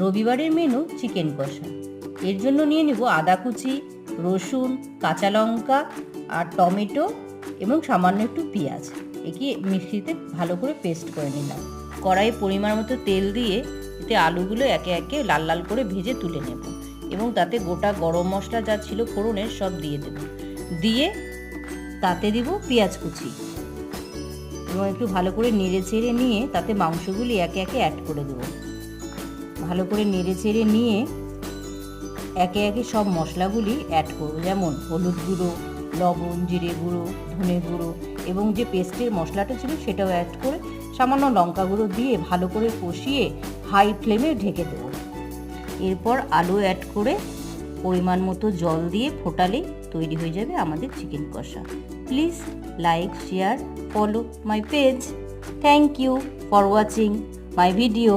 রবিবারের menu chicken কষা। এর জন্য নিয়ে নেব আদা কুচি, রসুন, কাঁচা লঙ্কা আর টমেটো এবং সামান্য একটু পেঁয়াজ। একে মিক্সিতে ভালো করে পেস্ট করে নিলাম। কড়াইয়ে পরিমাণ মতো তেল দিয়ে এতে আলুগুলো একে একে লাল লাল করে ভেজে তুলে নেব এবং তাতে গোটা গরম মশলা যা ছিল ফোড়নের সব দিয়ে দেব। দিয়ে তাতে দিব পেঁয়াজ কুচি এবং একটু ভালো করে নেড়ে চেড়ে নিয়ে তাতে মাংসগুলি একে একে অ্যাড করে দেবো। ভালো করে নেড়ে চেড়ে নিয়ে একে একে সব মশলাগুলি অ্যাড করবো, যেমন হলুদ গুঁড়ো, লবণ, জিরে গুঁড়ো, ধনে গুঁড়ো এবং যে পেস্টের মশলাটা ছিল সেটাও অ্যাড করে সামান্য লঙ্কা গুঁড়ো দিয়ে ভালো করে কষিয়ে হাই ফ্লেমে ঢেকে দেবো। এরপর আলু অ্যাড করে পরিমাণ মতো জল দিয়ে ফোটালেই তৈরি হয়ে যাবে আমাদের চিকেন কষা। Please like, share, follow my page. Thank you for watching my video.